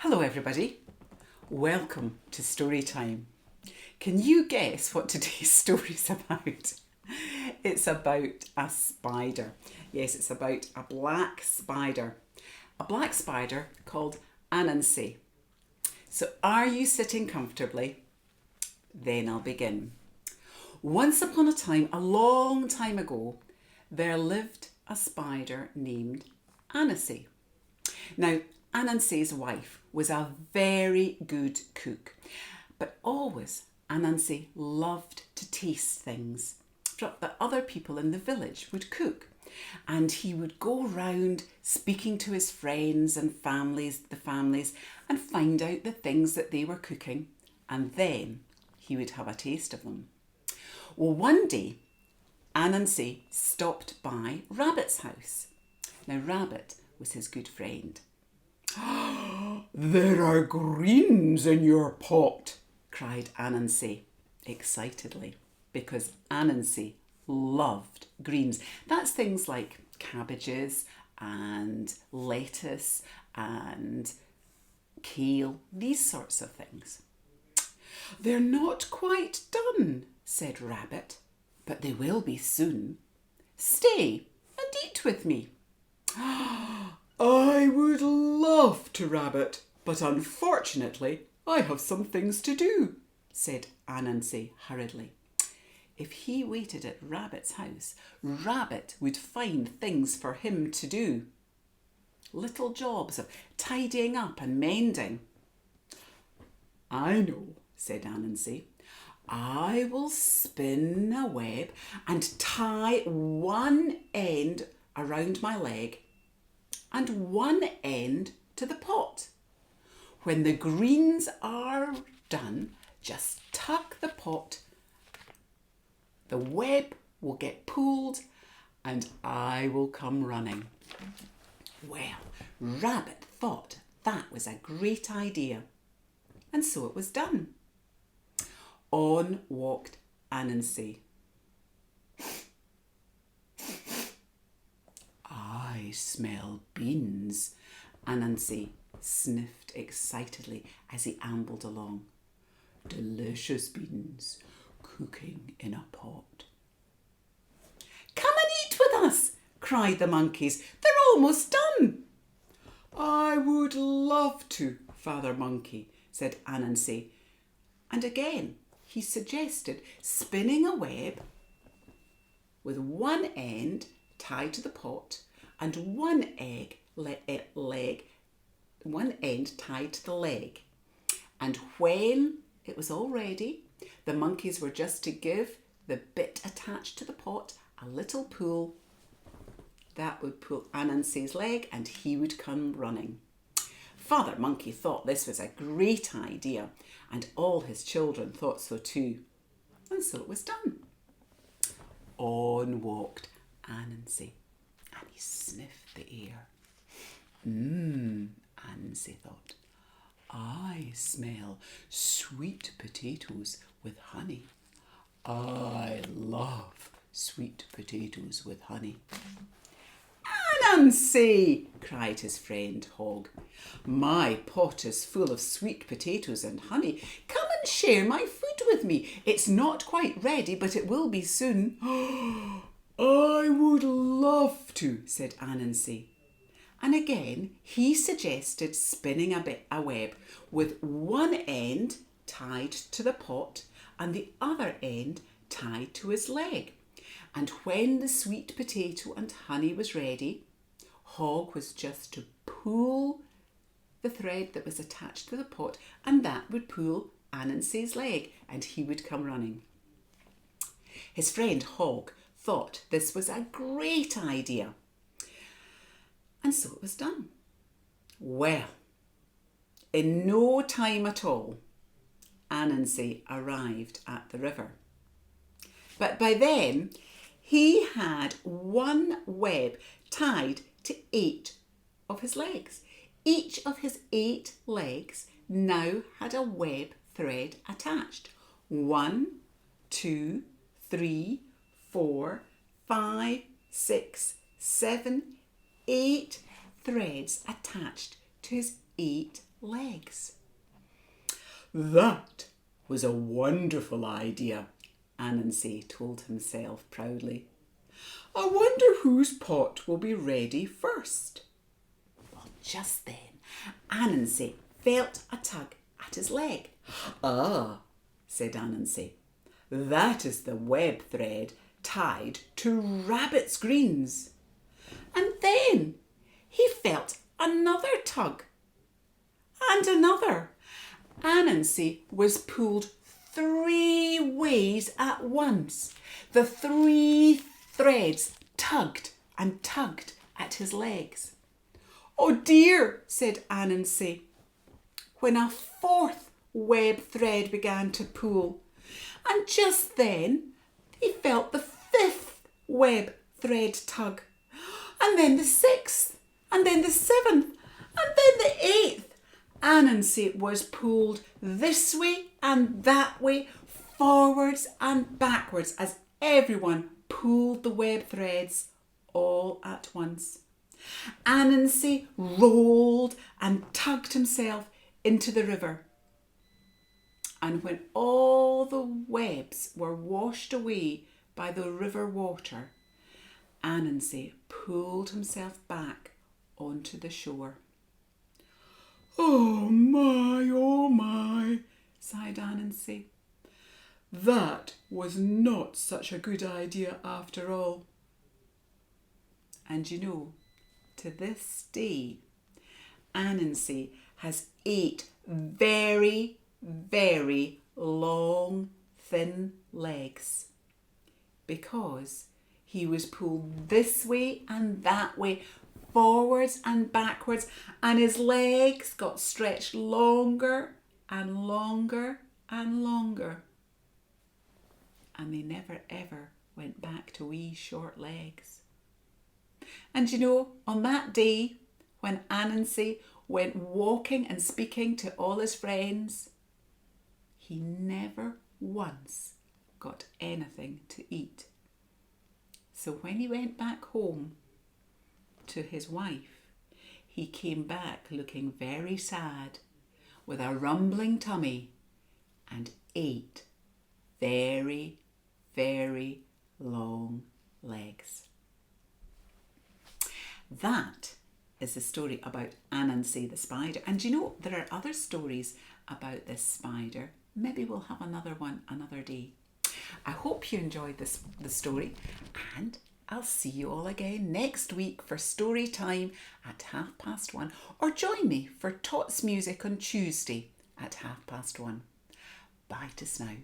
Hello everybody, welcome to story time. Can you guess what today's story's about? It's about a spider. Yes, it's about a black spider. A black spider called Anansi. So are you sitting comfortably? Then I'll begin. Once upon a time, a long time ago, there lived a spider named Anansi. Now, Anansi's wife was a very good cook, but always Anansi loved to taste things that other people in the village would cook. And he would go round speaking to his friends and the families, and find out the things that they were cooking, and then he would have a taste of them. Well, one day, Anansi stopped by Rabbit's house. Now, Rabbit was his good friend. "There are greens in your pot," cried Anansi excitedly, because Anansi loved greens. That's things like cabbages and lettuce and kale, these sorts of things. "They're not quite done," said Rabbit, "but they will be soon. Stay and eat with me." "I would love to, Rabbit, but unfortunately I have some things to do," said Anansi hurriedly. If he waited at Rabbit's house, Rabbit would find things for him to do. Little jobs of tidying up and mending. "I know," said Anansi. "I will spin a web and tie one end around my leg and one end to the pot. When the greens are done, just tuck the pot. The web will get pulled and I will come running." Well, Rabbit thought that was a great idea, and so it was done. On walked Anansi. "I smell beans," Anansi sniffed excitedly as he ambled along. "Delicious beans cooking in a pot." "Come and eat with us," cried the monkeys. "They're almost done." "I would love to, Father Monkey," said Anansi. And again he suggested spinning a web with one end tied to the pot and one end tied to the leg. And when it was all ready, the monkeys were just to give the bit attached to the pot a little pull. That would pull Anansi's leg and he would come running. Father Monkey thought this was a great idea, and all his children thought so too. And so it was done. On walked Anansi, and he sniffed the air. Anansi thought, "I smell sweet potatoes with honey. I love sweet potatoes with honey." "Anansi," cried his friend Hog, "my pot is full of sweet potatoes and honey. Come and share my food with me. It's not quite ready, but it will be soon." "I would love to," said Anansi. And again he suggested spinning a web with one end tied to the pot and the other end tied to his leg. And when the sweet potato and honey was ready, Hog was just to pull the thread that was attached to the pot, and that would pull Anansi's leg and he would come running. His friend Hog thought this was a great idea, and so it was done. Well, in no time at all, Anansi arrived at the river. But by then, he had one web tied to 8 of his legs. Each of his 8 legs now had a web thread attached. 1, 2, 3, 4, 5, 6, 7, 8 threads attached to his 8 legs. That was a wonderful idea, Anansi told himself proudly. I wonder whose pot will be ready first. Well, just then, Anansi felt a tug at his leg. Ah, said Anansi, that is the web thread tied to Rabbit's greens. And then he felt another tug and another. Anansi was pulled 3 ways at once. The 3 threads tugged and tugged at his legs. Oh dear, said Anansi, when a 4th web thread began to pull. And just then he felt the 5th web thread tug, and then the 6th, and then the 7th, and then the 8th. Anansi was pulled this way and that way, forwards and backwards, as everyone pulled the web threads all at once. Anansi rolled and tugged himself into the river. And when all the webs were washed away by the river water, Anansi pulled himself back onto the shore. Oh my, sighed Anansi. That was not such a good idea after all. And you know, to this day, Anansi has 8 very, very long, thin legs because he was pulled this way and that way, forwards and backwards, and his legs got stretched longer and longer and longer. And they never ever went back to wee short legs. And you know, on that day when Anansi went walking and speaking to all his friends, he never once got anything to eat. So when he went back home to his wife, he came back looking very sad, with a rumbling tummy and 8 very, very long legs. That is the story about Anansi the spider. And you know, there are other stories about this spider. Maybe we'll have another one another day. I hope you enjoyed the story, and I'll see you all again next week for story time at 1:30, or join me for Tots Music on Tuesday at 1:30. Bye to now.